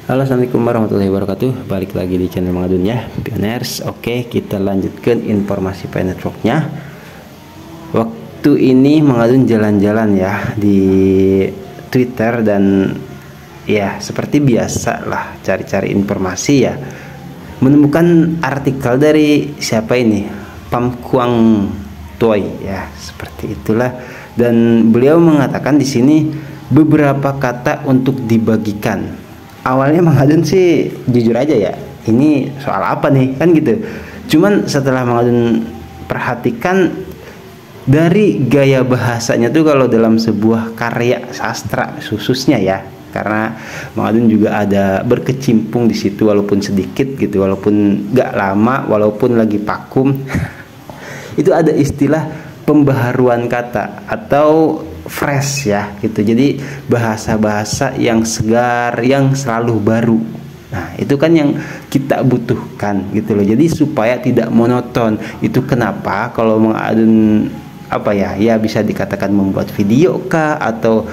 Halo, assalamualaikum warahmatullahi wabarakatuh. Balik lagi di channel Mangadun ya, Pioners. Oke, kita lanjutkan informasi Pi Network-nya. Waktu ini Mangadun jalan-jalan ya di Twitter dan ya seperti biasa lah cari-cari informasi ya. Menemukan artikel dari siapa ini? Pham Quang Toi ya, seperti itulah. Dan beliau mengatakan di sini beberapa kata untuk dibagikan. Awalnya Mangadun sih jujur aja ya, ini soal apa nih kan gitu. Cuman setelah Mangadun perhatikan dari gaya bahasanya tuh, kalau dalam sebuah karya sastra khususnya ya, karena Mangadun juga ada berkecimpung di situ walaupun sedikit gitu, walaupun gak lama, walaupun lagi vakum. Itu ada istilah pembaharuan kata atau fresh ya gitu. Jadi bahasa-bahasa yang segar, yang selalu baru. Nah, itu kan yang kita butuhkan gitu loh. Jadi supaya tidak monoton. Itu kenapa kalau Mangadun ya bisa dikatakan membuat video kah atau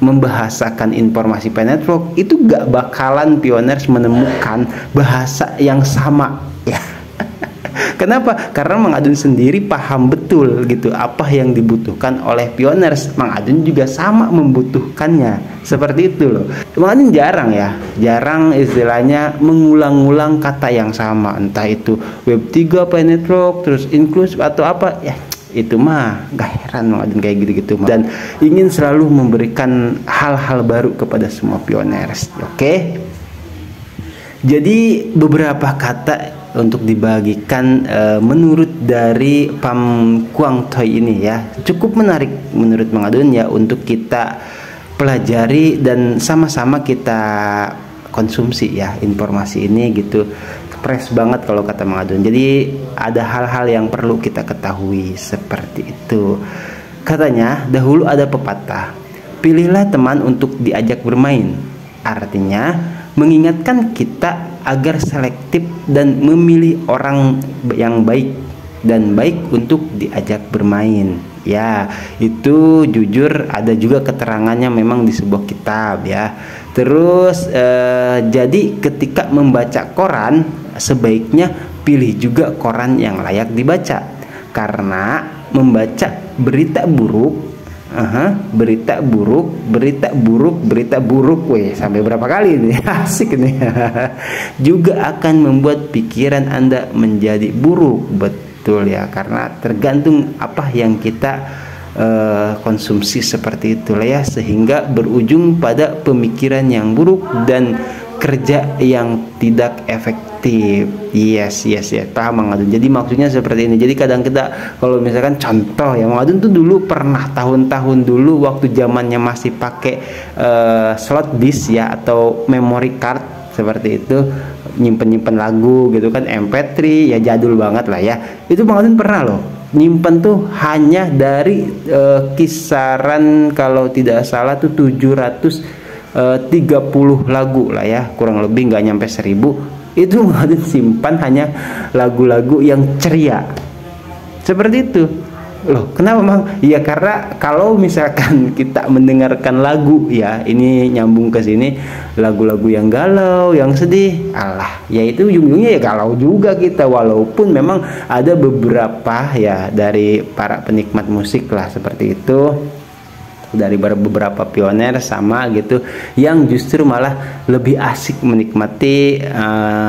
membahasakan informasi Pi Network, itu gak bakalan Pioners menemukan bahasa yang sama ya. Kenapa? Karena Mangadun sendiri paham betul gitu apa yang dibutuhkan oleh Pioners. Mangadun juga sama membutuhkannya. Seperti itu loh. Mangadun jarang istilahnya mengulang-ulang kata yang sama. Entah itu Web3 Pi Network, terus inklusif atau apa ya. Itu mah gak heran Mangadun kayak gitu-gitu. Dan ingin selalu memberikan hal-hal baru kepada semua Pioners. Oke? Jadi beberapa kata untuk dibagikan menurut dari Pham Quang Toi ini ya, cukup menarik menurut Mangadun ya untuk kita pelajari dan sama-sama kita konsumsi ya informasi ini gitu. Fresh banget kalau kata Mangadun. Jadi ada hal-hal yang perlu kita ketahui seperti itu. Katanya dahulu ada pepatah, pilihlah teman untuk diajak bermain. Artinya mengingatkan kita agar selektif dan memilih orang yang baik dan baik untuk diajak bermain. Ya, itu jujur ada juga keterangannya memang di sebuah kitab ya. Terus jadi ketika membaca koran sebaiknya pilih juga koran yang layak dibaca. Karena membaca berita buruk, berita buruk, weh, sampai berapa kali ini asik nih. Juga akan membuat pikiran Anda menjadi buruk, betul ya, karena tergantung apa yang kita konsumsi seperti itulah ya, sehingga berujung pada pemikiran yang buruk dan kerja yang tidak efektif. Yes, paham Mangadun. Jadi maksudnya seperti ini. Jadi kadang kita kalau misalkan contoh ya, Mangadun tuh dulu pernah tahun-tahun dulu waktu zamannya masih pakai slot disk ya atau memory card seperti itu, nyimpen lagu gitu kan, MP3 ya, jadul banget lah ya. Itu Mangadun pernah loh nyimpen tuh hanya dari kisaran kalau tidak salah tuh 730 lagu lah ya, kurang lebih nggak nyampe 1000. Itu Mangadun simpan hanya lagu-lagu yang ceria seperti itu loh. Kenapa Mang? Ya karena kalau misalkan kita mendengarkan lagu ya, ini nyambung ke sini, lagu-lagu yang galau, yang sedih, alah ya itu ujung-ujungnya ya galau juga kita. Walaupun memang ada beberapa ya dari para penikmat musik lah seperti itu, dari beberapa pioner sama gitu, yang justru malah lebih asik menikmati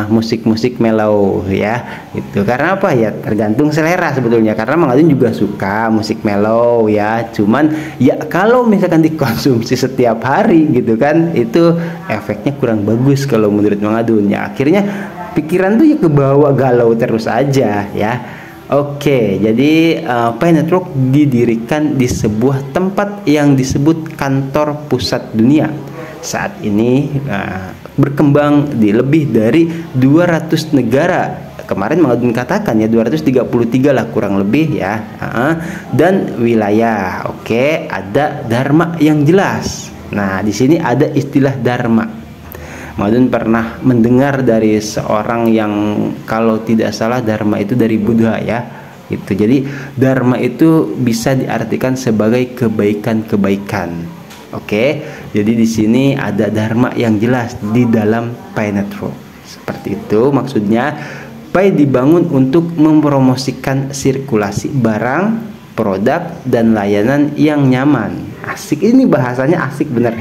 musik-musik mellow ya itu. Karena apa ya, tergantung selera sebetulnya, karena Mangadun juga suka musik mellow ya, cuman ya kalau misalkan dikonsumsi setiap hari gitu kan, itu efeknya kurang bagus kalau menurut Mangadun ya. Akhirnya pikiran tuh ya kebawa galau terus aja ya. Oke, jadi Pi Network didirikan di sebuah tempat yang disebut kantor pusat dunia. Saat ini berkembang di lebih dari 200 negara. Kemarin Mangadun katakan ya 233 lah kurang lebih ya. Dan wilayah. Oke, ada dharma yang jelas. Nah, di sini ada istilah dharma. Mangadun pernah mendengar dari seorang yang kalau tidak salah dharma itu dari Buddha ya. Itu jadi dharma itu bisa diartikan sebagai kebaikan-kebaikan. Oke, jadi di sini ada dharma yang jelas di dalam Pai Network. Seperti itu maksudnya. Pai dibangun untuk mempromosikan sirkulasi barang, produk, dan layanan yang nyaman. Asik, ini bahasanya asik bener.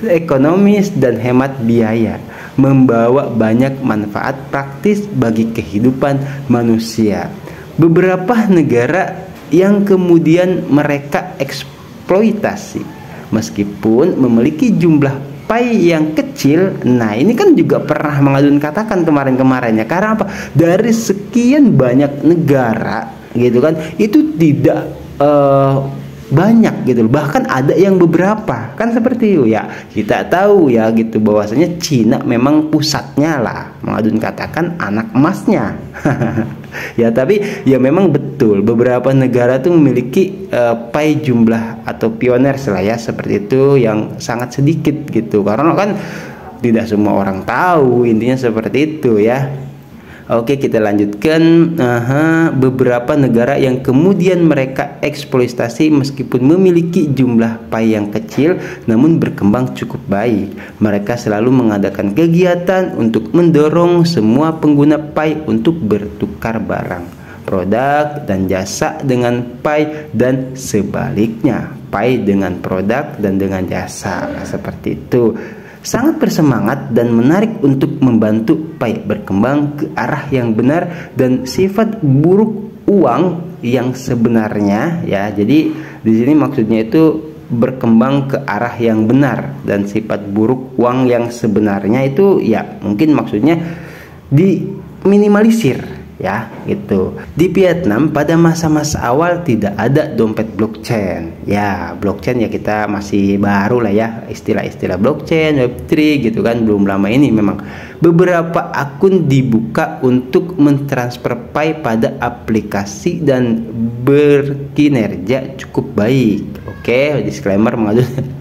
Ekonomis dan hemat biaya, membawa banyak manfaat praktis bagi kehidupan manusia. Beberapa negara yang kemudian mereka eksploitasi, meskipun memiliki jumlah Pai yang kecil. Nah, ini kan juga pernah mengadun katakan kemarin-kemarin ya. Karena apa? Dari sekian banyak negara gitu kan, itu tidak banyak gitu loh. Bahkan ada yang beberapa kan seperti itu ya. Kita tahu ya gitu bahwasanya Cina memang pusatnya lah, mengadun katakan anak emasnya. Ya, tapi ya memang betul beberapa negara tuh memiliki Pai jumlah atau pioner lah ya seperti itu yang sangat sedikit gitu, karena kan tidak semua orang tahu, intinya seperti itu ya. Oke, kita lanjutkan. Beberapa negara yang kemudian mereka eksploitasi meskipun memiliki jumlah Pai yang kecil namun berkembang cukup baik. Mereka selalu mengadakan kegiatan untuk mendorong semua pengguna Pai untuk bertukar barang, produk, dan jasa dengan Pai dan sebaliknya, Pai dengan produk dan dengan jasa. Seperti itu. Sangat bersemangat dan menarik untuk membantu Pai berkembang ke arah yang benar dan sifat buruk uang yang sebenarnya ya. Jadi di sini maksudnya itu berkembang ke arah yang benar dan sifat buruk uang yang sebenarnya itu ya mungkin maksudnya diminimalisir ya gitu. Di Vietnam pada masa-masa awal tidak ada dompet blockchain. Ya, blockchain ya kita masih baru lah ya, istilah-istilah blockchain, Web3 gitu kan, belum lama ini memang. Beberapa akun dibuka untuk mentransfer Pai pada aplikasi dan berkinerja cukup baik. Oke, disclaimer mengadun.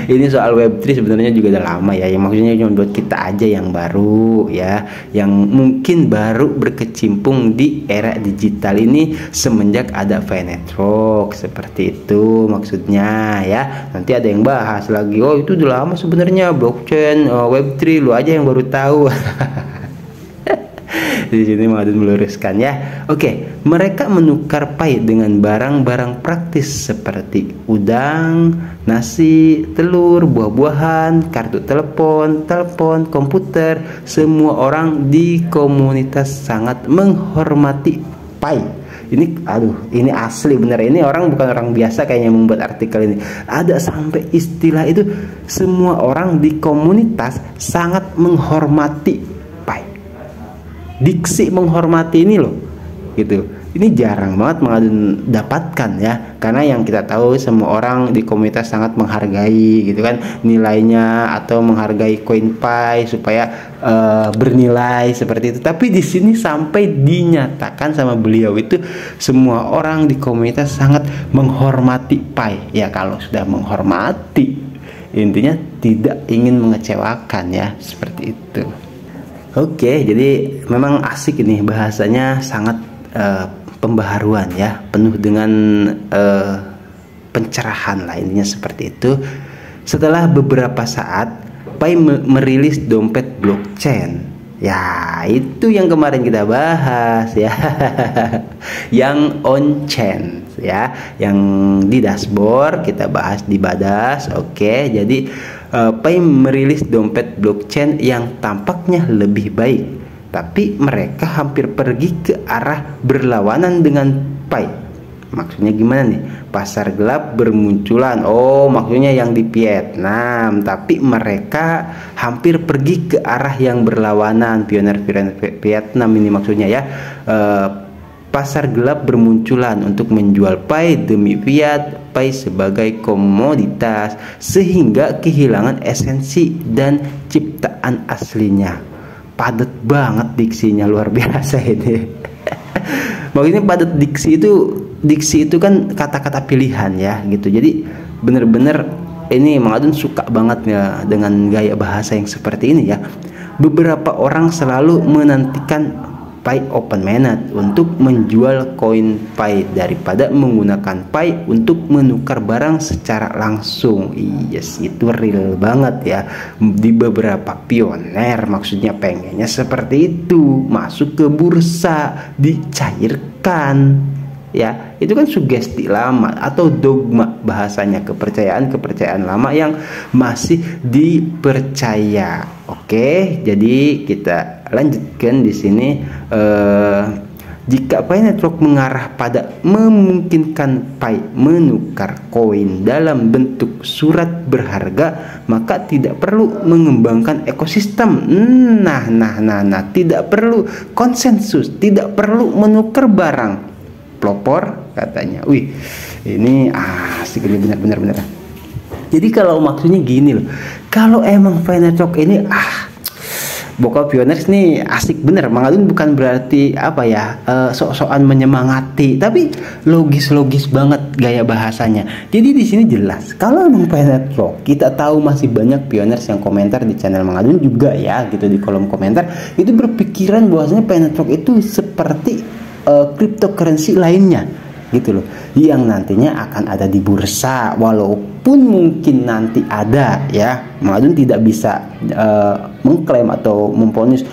Ini soal Web3 sebenarnya juga udah lama ya, yang maksudnya cuma buat kita aja yang baru ya, yang mungkin baru berkecimpung di era digital ini semenjak ada Pai Network. Seperti itu maksudnya ya. Nanti ada yang bahas lagi, oh itu udah lama sebenarnya blockchain, Web3 lu aja yang baru tahu. Di sini Madun meluruskan ya. Oke, mereka menukar Pai dengan barang-barang praktis seperti udang, nasi, telur, buah-buahan, kartu telepon, komputer. Semua orang di komunitas sangat menghormati Pai. Ini ini asli bener, ini orang bukan orang biasa kayaknya membuat artikel ini. Ada sampai istilah itu, semua orang di komunitas sangat menghormati Pai. Diksi menghormati ini loh gitu, ini jarang banget dapatkan ya, karena yang kita tahu semua orang di komunitas sangat menghargai gitu kan nilainya, atau menghargai koin Pai supaya bernilai seperti itu. Tapi di sini sampai dinyatakan sama beliau itu semua orang di komunitas sangat menghormati Pai. Ya kalau sudah menghormati intinya tidak ingin mengecewakan ya, seperti itu. Oke, jadi memang asik ini bahasanya, sangat pembaharuan ya, penuh dengan pencerahan lah, intinya seperti itu. Setelah beberapa saat Pai merilis dompet blockchain. Ya, itu yang kemarin kita bahas ya. Yang on-chain ya, yang di dashboard kita bahas di Badas. Oke, jadi Pai merilis dompet blockchain yang tampaknya lebih baik, tapi mereka hampir pergi ke arah berlawanan dengan Pai. Maksudnya gimana nih? Pasar gelap bermunculan. Oh, maksudnya yang di Vietnam, tapi mereka hampir pergi ke arah yang berlawanan. Pioner Vietnam ini maksudnya ya. Pasar gelap bermunculan untuk menjual Pai demi fiat Pai sebagai komoditas, sehingga kehilangan esensi dan ciptaan aslinya. Padat banget diksinya, luar biasa ini. Maksudnya padat diksi itu kan kata-kata pilihan ya gitu. Jadi bener-bener ini Mang Adun suka banget ya dengan gaya bahasa yang seperti ini ya. Beberapa orang selalu menantikan Pi Open Mainnet untuk menjual koin Pi daripada menggunakan Pi untuk menukar barang secara langsung. Yes, itu real banget ya. Di beberapa pioner maksudnya pengennya seperti itu, masuk ke bursa, dicairkan. Ya, itu kan sugesti lama atau dogma, bahasanya kepercayaan lama yang masih dipercaya. Oke, jadi kita lanjutkan di sini. Jika Pi Network mengarah pada memungkinkan Pi menukar koin dalam bentuk surat berharga, maka tidak perlu mengembangkan ekosistem. Nah, tidak perlu konsensus, tidak perlu menukar barang. Pelopor katanya. Wih, ini asik ini, benar. Jadi kalau maksudnya gini loh, kalau emang Pi Network ini Bokap Pioners nih asik bener. Mang Adun bukan berarti apa ya, sok-sokan menyemangati, tapi logis banget gaya bahasanya. Jadi di sini jelas kalau emang Pi Network, kita tahu masih banyak pioners yang komentar di channel Mang Adun juga ya, gitu, di kolom komentar itu berpikiran bahwasanya Pi Network itu seperti cryptocurrency lainnya gitu loh, yang nantinya akan ada di bursa. Walaupun mungkin nanti ada ya, Mang Adun tidak bisa mengklaim atau memponis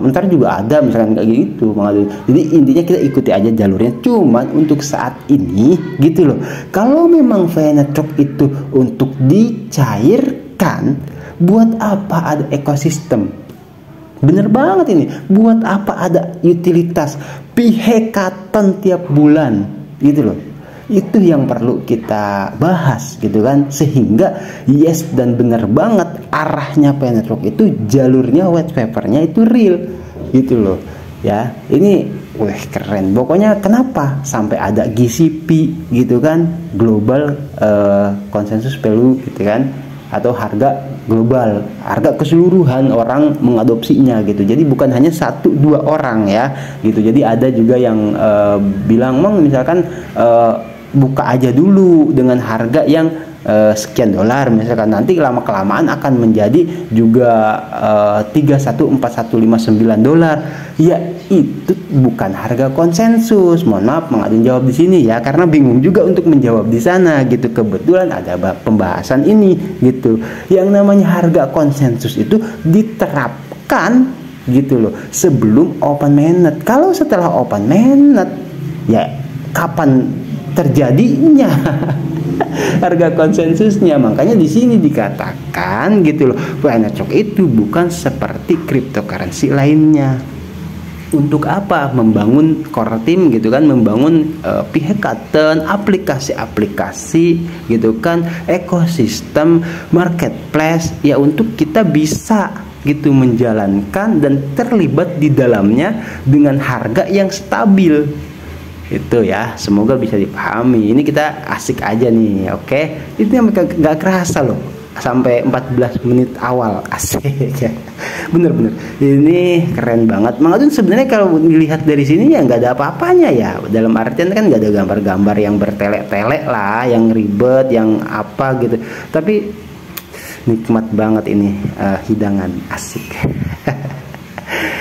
ntar juga ada misalkan kayak gitu, Mang Adun. Jadi intinya kita ikuti aja jalurnya. Cuman untuk saat ini gitu loh, kalau memang Pi Network itu untuk dicairkan, buat apa ada ekosistem? Bener banget ini. Buat apa ada utilitas pihekatan tiap bulan gitu loh. Itu yang perlu kita bahas gitu kan. Sehingga yes, dan bener banget arahnya Pi Network itu, jalurnya white papernya itu real gitu loh ya. Ini keren. Pokoknya kenapa sampai ada GCP gitu kan, Global Consensus Value gitu kan, atau harga global, harga keseluruhan orang mengadopsinya gitu. Jadi bukan hanya 1-2 orang ya gitu. Jadi ada juga yang bilang, Mang misalkan buka aja dulu dengan harga yang sekian dolar misalkan, nanti lama kelamaan akan menjadi juga 314159 dolar. Ya itu bukan harga konsensus. Mohon maaf, Mang Adun jawab di sini ya, karena bingung juga untuk menjawab di sana gitu. Kebetulan ada pembahasan ini gitu. Yang namanya harga konsensus itu diterapkan gitu loh sebelum open mainnet. Kalau setelah open mainnet, ya kapan terjadinya harga konsensusnya? Makanya di sini dikatakan gitu loh, Pi Network itu bukan seperti cryptocurrency lainnya. Untuk apa? Membangun core team gitu kan, membangun pihekatan, aplikasi-aplikasi gitu kan, ekosistem, marketplace ya, untuk kita bisa gitu menjalankan dan terlibat di dalamnya dengan harga yang stabil. Itu ya, semoga bisa dipahami. Ini kita asik aja nih, oke? Itu yang gak kerasa loh, sampai 14 menit awal, asik ya. Bener-bener, ini keren banget. Mang Adun sebenarnya kalau dilihat dari sini ya nggak ada apa-apanya ya. Dalam artian kan nggak ada gambar-gambar yang bertele-tele lah, yang ribet, yang apa gitu. Tapi nikmat banget ini hidangan, asik.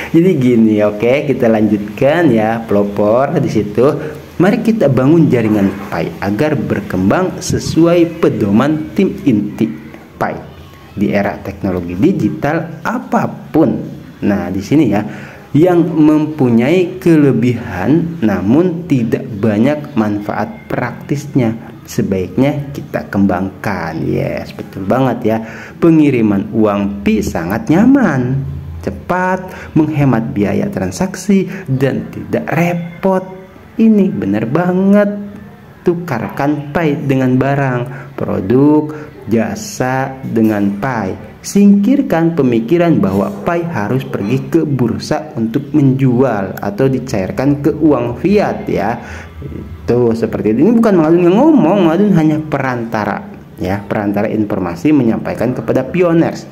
Jadi gini, oke, kita lanjutkan ya, pelopor di situ. Mari kita bangun jaringan Pi agar berkembang sesuai pedoman tim inti Pi di era teknologi digital apapun. Nah, di sini ya, yang mempunyai kelebihan namun tidak banyak manfaat praktisnya, sebaiknya kita kembangkan. Yes, betul banget ya. Pengiriman uang Pi sangat nyaman, cepat, menghemat biaya transaksi, dan tidak repot. Ini benar banget. Tukarkan Pi dengan barang, produk, jasa dengan Pi. Singkirkan pemikiran bahwa Pi harus pergi ke bursa untuk menjual atau dicairkan ke uang fiat ya. Itu seperti itu. Ini bukan Mang Adun yang ngomong, Mang Adun hanya perantara ya, perantara informasi menyampaikan kepada pioners.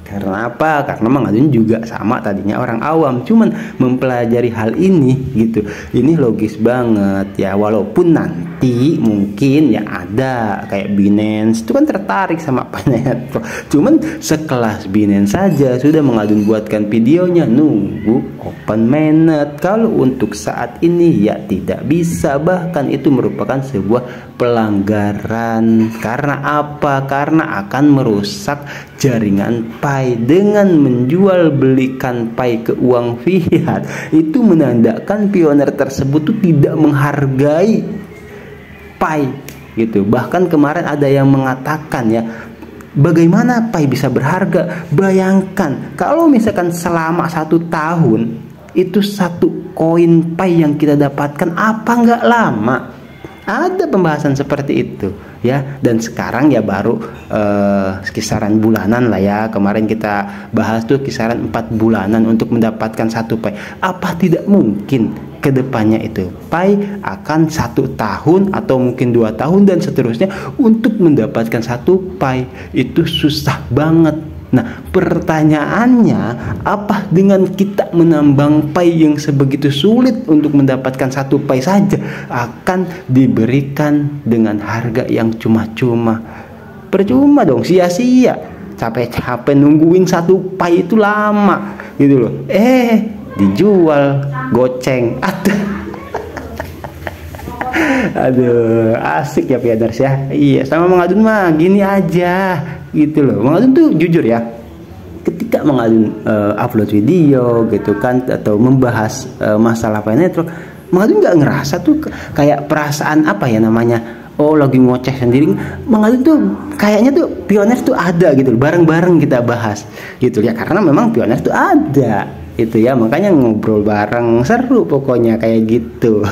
Karena apa? Karena Mang Adun juga sama tadinya orang awam, cuman mempelajari hal ini gitu. Ini logis banget ya, walaupun nanti mungkin ya ada kayak Binance itu kan tertarik sama Paynetwork. Cuman sekelas Binance saja sudah Mang Adun buatkan videonya, nunggu open mainnet. Kalau untuk saat ini ya tidak bisa, bahkan itu merupakan sebuah pelanggaran. Karena apa? Karena akan merusak jaringan Pi dengan menjual belikan Pi ke uang fiat. Itu menandakan pioner tersebut tuh tidak menghargai Pi gitu. Bahkan kemarin ada yang mengatakan ya, bagaimana Pi bisa berharga? Bayangkan kalau misalkan selama 1 tahun itu 1 koin Pi yang kita dapatkan, apa nggak lama? Ada pembahasan seperti itu ya, dan sekarang ya baru kisaran bulanan lah ya. Kemarin kita bahas tuh kisaran 4 bulanan untuk mendapatkan 1 Pi. Apa tidak mungkin kedepannya itu Pi akan 1 tahun atau mungkin 2 tahun dan seterusnya untuk mendapatkan 1 Pi? Itu susah banget. Nah, pertanyaannya, apa dengan kita menambang Pi yang sebegitu sulit untuk mendapatkan 1 Pi saja akan diberikan dengan harga yang cuma-cuma? Percuma dong, sia-sia. Capek-capek nungguin 1 Pi itu lama gitu loh. Dijual goceng. Aduh, asik ya Piaders ya. Iya, sama Mang Adun mah gini aja gitu loh. Mang Adun tuh jujur ya, ketika Mang Adun upload video gitu kan, atau membahas masalah Paynetwork, Mang Adun nggak ngerasa tuh kayak perasaan apa ya namanya, oh lagi ngoceh sendiri. Mang Adun tuh kayaknya tuh Pioneers tuh ada gitu, bareng-bareng kita bahas gitu ya, karena memang Pioneers tuh ada itu ya, makanya ngobrol bareng seru pokoknya kayak gitu.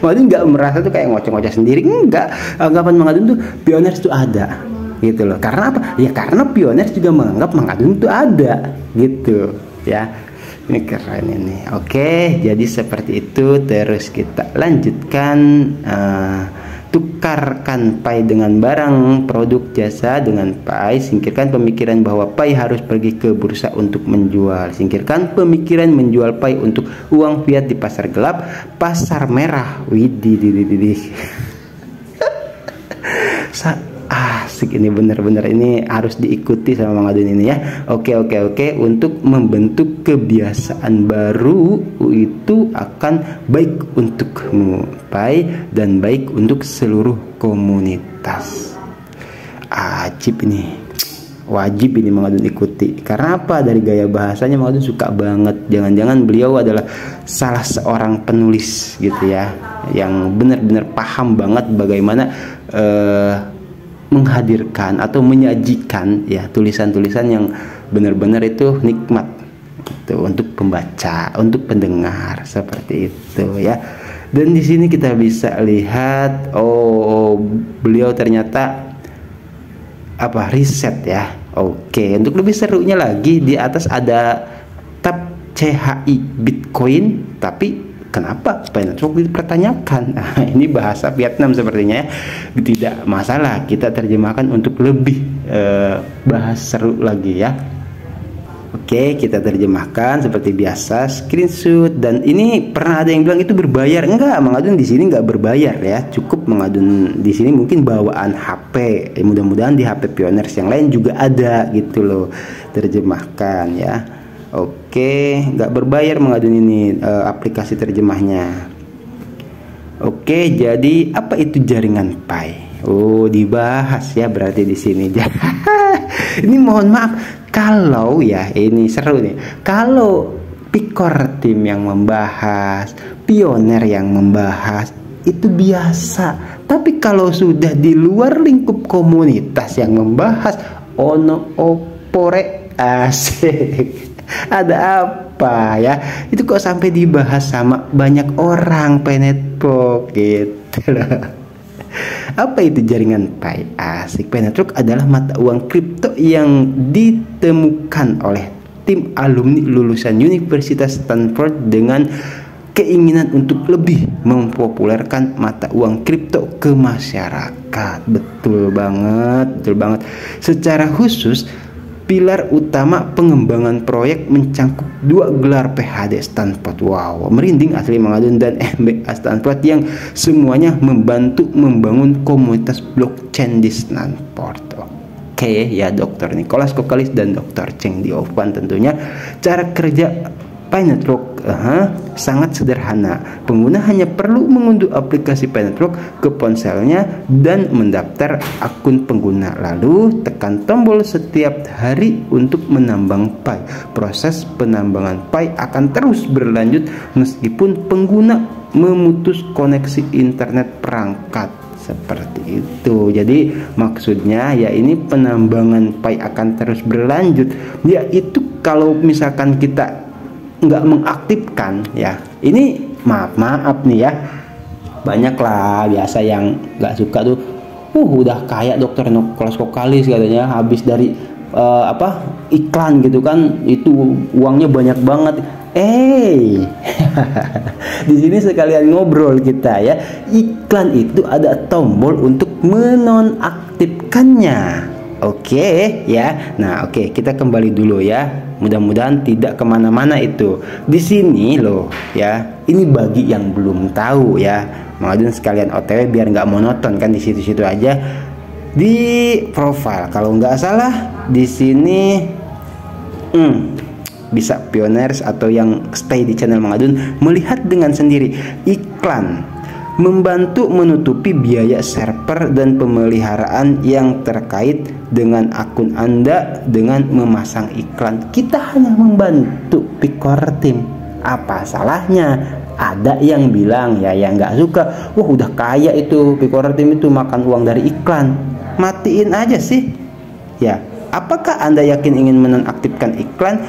Mang Adun nggak merasa tuh kayak ngoceh-ngoceh sendiri, enggak. Anggapan Mang Adun tuh Pioneers tuh ada gitu loh. Karena apa? Ya karena Pioneers juga menganggap Mang Adun tuh ada gitu ya. Ini keren ini. Oke, jadi seperti itu. Terus kita lanjutkan, tukarkan Pi dengan barang, produk, jasa dengan Pi. Singkirkan pemikiran bahwa Pi harus pergi ke bursa untuk menjual. Singkirkan pemikiran menjual Pi untuk uang fiat di pasar gelap, pasar merah. Widih. Asik ini, bener-bener ini harus diikuti sama Mang Adun ini ya. Oke, untuk membentuk kebiasaan baru itu akan baik untukmu Pi dan baik untuk seluruh komunitas. Ajib ini, wajib ini Mang Adun ikuti. Karena apa? Dari gaya bahasanya Mang Adun suka banget. Jangan-jangan beliau adalah salah seorang penulis gitu ya, yang benar-benar paham banget bagaimana menghadirkan atau menyajikan ya tulisan-tulisan yang benar-benar itu nikmat itu untuk pembaca, untuk pendengar, seperti itu ya. Dan di sini kita bisa lihat, beliau ternyata riset ya. Oke, untuk lebih serunya lagi di atas ada tab CHI Bitcoin, tapi kenapa Paynetwork dipertanyakan? Nah, ini bahasa Vietnam sepertinya ya. Tidak masalah, kita terjemahkan untuk lebih bahas seru lagi ya. Oke, kita terjemahkan seperti biasa, screenshot. Dan ini pernah ada yang bilang itu berbayar. Enggak, Mang Adun di sini enggak berbayar ya. Cukup Mang Adun di sini mungkin bawaan HP. Mudah-mudahan di HP Pioneers yang lain juga ada gitu loh. Terjemahkan ya. Oke, nggak berbayar Mang Adun ini aplikasi terjemahnya. Oke, jadi apa itu jaringan Pi? Dibahas ya berarti di sini. Ini mohon maaf kalau ya, ini seru nih. Kalau Pikor Team yang membahas, Pioneer yang membahas, itu biasa. Tapi kalau sudah di luar lingkup komunitas yang membahas, ono opore, asik. Ada apa ya? Itu kok sampai dibahas sama banyak orang Paynetwork gitu loh. Apa itu jaringan Pi? Asik. Paynetwork adalah mata uang kripto yang ditemukan oleh tim alumni lulusan Universitas Stanford dengan keinginan untuk lebih mempopulerkan mata uang kripto ke masyarakat. Betul banget. Secara khusus Pilar utama pengembangan proyek mencangkup 2 gelar PhD Stanford. Wow, merinding asli Mang Adun, dan MBA Stanford yang semuanya membantu membangun komunitas blockchain di Stanford. Oke ya, Dr. Nicholas Kokalis dan Dr. Cheng Diovan. Tentunya cara kerja PayNetwork sangat sederhana. Pengguna hanya perlu mengunduh aplikasi PayNetwork ke ponselnya dan mendaftar akun pengguna, lalu tekan tombol setiap hari untuk menambang Pi. Proses penambangan Pi akan terus berlanjut meskipun pengguna memutus koneksi internet perangkat. Seperti itu. Jadi maksudnya ya ini penambangan Pi akan terus berlanjut. Ya itu kalau misalkan kita nggak mengaktifkan ya, ini maaf nih ya, banyak lah biasa yang nggak suka tuh, udah kayak Dr. Nicholas Kokalis katanya habis dari iklan gitu kan, itu uangnya banyak banget. Di sini sekalian ngobrol kita ya, iklan itu ada tombol untuk menonaktifkannya. Oke ya. Nah oke, kita kembali dulu ya. Mudah-mudahan tidak kemana-mana itu. Di sini loh ya. Ini bagi yang belum tahu ya. Mang Adun sekalian OTW biar nggak monoton kan, di situ-situ aja. Di profile kalau nggak salah di sini bisa pioners atau yang stay di channel Mang Adun melihat dengan sendiri iklan membantu menutupi biaya server dan pemeliharaan yang terkait dengan akun Anda dengan memasang iklan. Kita hanya membantu Picor Team. Apa salahnya? Ada yang bilang ya yang nggak suka, udah kaya itu Picor Team itu makan uang dari iklan. Matiin aja sih. Ya, apakah Anda yakin ingin menonaktifkan iklan?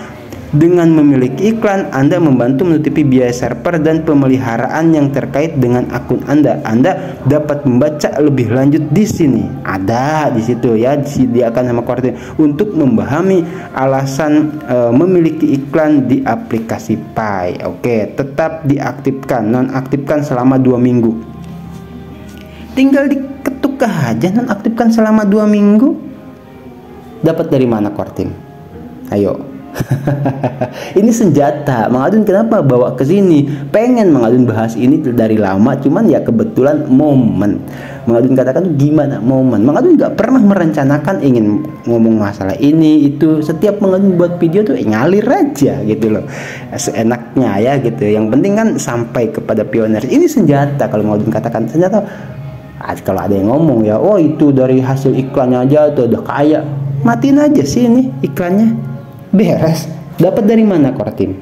Dengan memiliki iklan, Anda membantu menutupi biaya server dan pemeliharaan yang terkait dengan akun Anda. Anda dapat membaca lebih lanjut di sini. Ada di situ ya, disediakan sama Kortin untuk memahami alasan memiliki iklan di aplikasi Pi. Oke, tetap diaktifkan, nonaktifkan selama 2 minggu. Tinggal diketuk aja, nonaktifkan selama 2 minggu. Dapat dari mana Kortin? Ayo. Ini senjata. Mang Adun kenapa bawa ke sini? Pengen Mang Adun bahas ini dari lama, cuman ya kebetulan momen. Mang Adun katakan gimana momen. Mang Adun nggak pernah merencanakan ingin ngomong masalah ini itu. Setiap Mang Adun buat video tuh ngalir aja gitu loh, seenaknya ya gitu. Yang penting kan sampai kepada pioner. Ini senjata. Kalau Mang Adun katakan senjata, kalau ada yang ngomong ya, oh itu dari hasil iklannya aja tuh udah kaya, matiin aja sih ini iklannya. Beres. Dapat dari mana Kortim?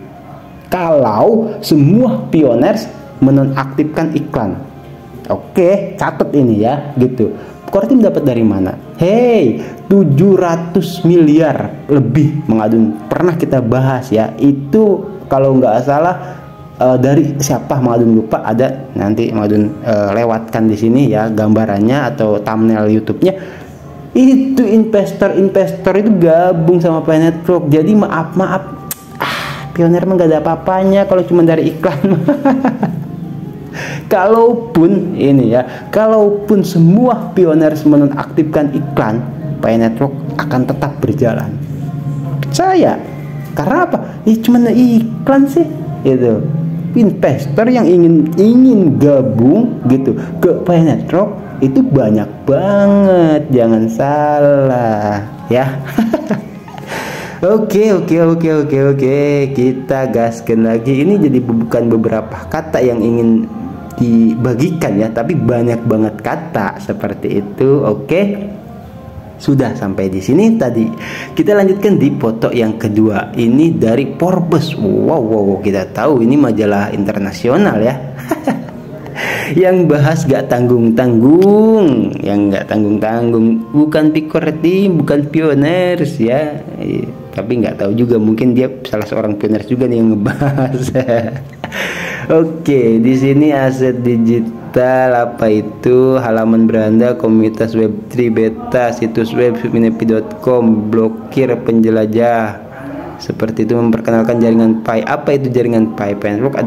Kalau semua pioners menonaktifkan iklan. Oke, catat ini ya gitu. Kortim dapat dari mana? 700 miliar lebih Mang Adun pernah kita bahas ya. Itu kalau nggak salah dari siapa Mang Adun lupa, ada nanti Mang Adun lewatkan di sini ya gambarannya atau thumbnail YouTube-nya. Itu investor itu gabung sama PayNetwork. Jadi maaf pioner mah gak ada apa-apanya kalau cuma dari iklan. Kalaupun ini ya, kalaupun semua pioner menonaktifkan iklan, PayNetwork akan tetap berjalan. Percaya? Karena apa? Cuma iklan sih itu. Investor yang ingin gabung gitu ke PayNetwork itu banyak banget, jangan salah ya. Oke, kita gaskan lagi. Ini jadi bukan beberapa kata yang ingin dibagikan ya, tapi banyak banget kata seperti itu. Oke, sudah sampai di sini tadi. Kita lanjutkan di foto yang kedua. Ini dari Forbes. Wow, kita tahu ini majalah internasional ya. Yang bahas gak tanggung-tanggung, bukan Picor Team, bukan pioners ya. Tapi nggak tahu juga, mungkin dia salah seorang pioners juga nih yang ngebahas. Oke, di sini aset digital apa itu? Halaman beranda, komunitas web3 beta, situs web minepi.com, blokir penjelajah. seperti itu, memperkenalkan jaringan Pi. Apa itu jaringan Pi? Pi Network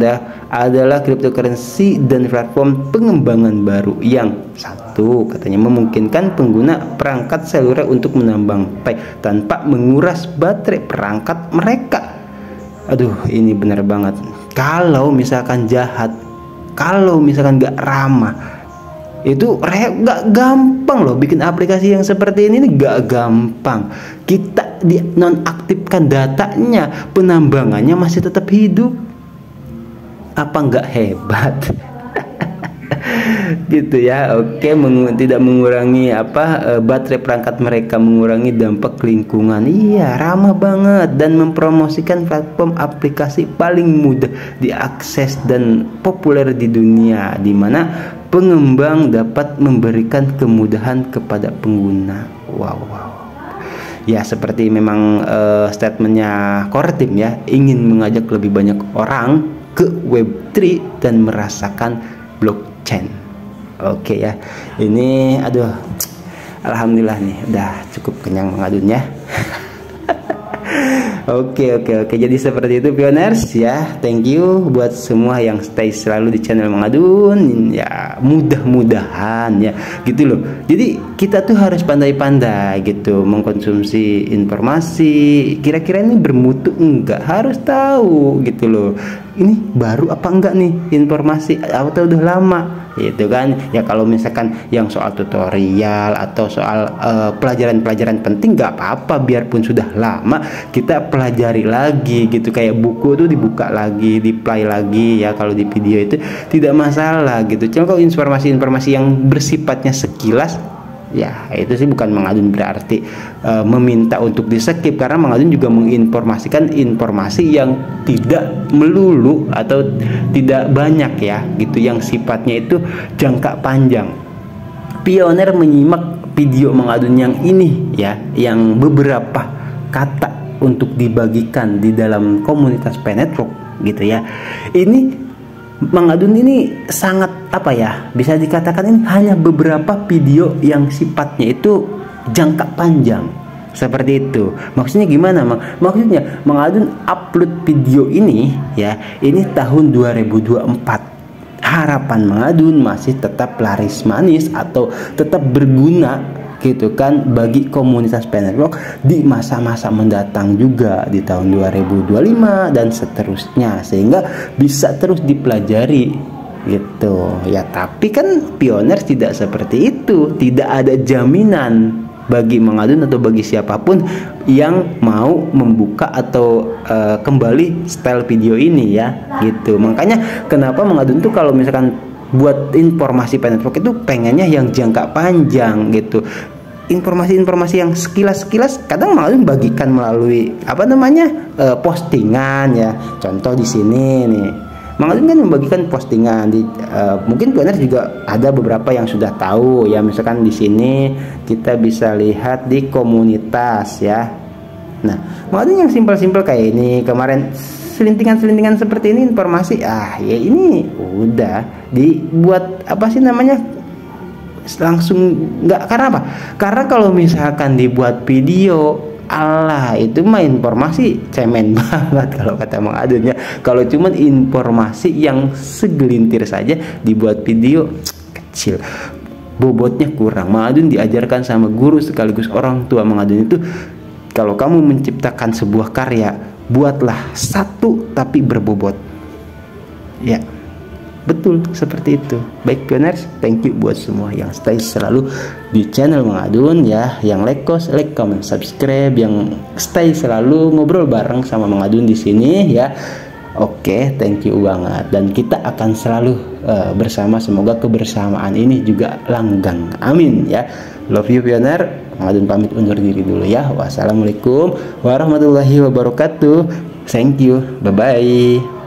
adalah cryptocurrency dan platform pengembangan baru yang satu, katanya memungkinkan pengguna perangkat seluler untuk menambang Pi tanpa menguras baterai perangkat mereka. Aduh, ini benar banget. Kalau misalkan jahat, kalau misalkan gak ramah, itu gak gampang loh bikin aplikasi yang seperti ini gak gampang. Kita nonaktifkan datanya, penambangannya masih tetap hidup. Apa nggak hebat? Gitu ya. Oke, tidak mengurangi baterai perangkat mereka, mengurangi dampak lingkungan. Iya, ramah banget dan mempromosikan platform aplikasi paling mudah diakses dan populer di dunia, di mana pengembang dapat memberikan kemudahan kepada pengguna. Wow. Ya, seperti memang statementnya Core Team ya, ingin mengajak lebih banyak orang ke Web3 dan merasakan blockchain. Oke ya, ini aduh, alhamdulillah nih udah cukup kenyang mengadunnya. Oke. Jadi seperti itu pioners ya. Thank you buat semua yang stay selalu di channel Mengadun ya. Mudah-mudahan ya gitu loh. Jadi kita tuh harus pandai-pandai gitu mengkonsumsi informasi. Kira-kira ini bermutu enggak? Harus tahu gitu loh. Ini baru apa enggak nih informasi atau udah lama? Gitu kan ya. Kalau misalkan yang soal tutorial atau soal pelajaran-pelajaran penting nggak apa-apa, biarpun sudah lama kita pelajari lagi gitu, kayak buku tuh dibuka lagi, di play lagi ya. Kalau di video itu tidak masalah gitu. Cuma kalau informasi-informasi yang bersifatnya sekilas ya, itu sih bukan Mengadun berarti meminta untuk di skip, karena Mengadun juga menginformasikan informasi yang tidak melulu atau tidak banyak ya gitu, yang sifatnya itu jangka panjang. Pioner menyimak video Mengadun yang ini ya, yang beberapa kata untuk dibagikan di dalam komunitas Pi Network gitu ya. Ini Mengadun ini sangat bisa dikatakan ini hanya beberapa video yang sifatnya itu jangka panjang seperti itu. Maksudnya gimana maksudnya Mengadun upload video ini ya, ini tahun 2024. Harapan Mengadun masih tetap laris manis atau tetap berguna gitu kan bagi komunitas Pi Network di masa-masa mendatang juga di tahun 2025 dan seterusnya, sehingga bisa terus dipelajari gitu ya. Tapi kan pioner tidak seperti itu, tidak ada jaminan bagi Mengadun atau bagi siapapun yang mau membuka atau kembali style video ini ya gitu. Makanya kenapa Mengadun tuh kalau misalkan buat informasi Pi Network itu pengennya yang jangka panjang gitu. Informasi-informasi yang sekilas-sekilas kadang Mengadun bagikan melalui postingan ya. Contoh di sini nih, Mengadun kan membagikan postingan di mungkin pioner juga ada beberapa yang sudah tahu ya. Misalkan di sini kita bisa lihat di komunitas ya. Nah, Mengadun yang simpel-simpel kayak ini kemarin, selintingan-selintingan seperti ini informasi, ya ini udah dibuat langsung nggak. Karena apa? Karena kalau misalkan dibuat video, itu mah informasi cemen banget kalau kata Mengadun ya. Kalau cuman informasi yang segelintir saja dibuat video, kecil, bobotnya kurang. Mengadun diajarkan sama guru sekaligus orang tua Mengadun itu, kalau kamu menciptakan sebuah karya, buatlah satu tapi berbobot ya. Betul seperti itu. Baik pioners, thank you buat semua yang stay selalu di channel Mengadun ya, yang like, comment, subscribe, yang stay selalu ngobrol bareng sama Mengadun di sini ya. Oke, thank you banget, dan kita akan selalu bersama. Semoga kebersamaan ini juga langgeng, amin ya. Love you pioner. Mengadun pamit undur diri dulu ya. Wassalamualaikum warahmatullahi wabarakatuh. Thank you, bye bye.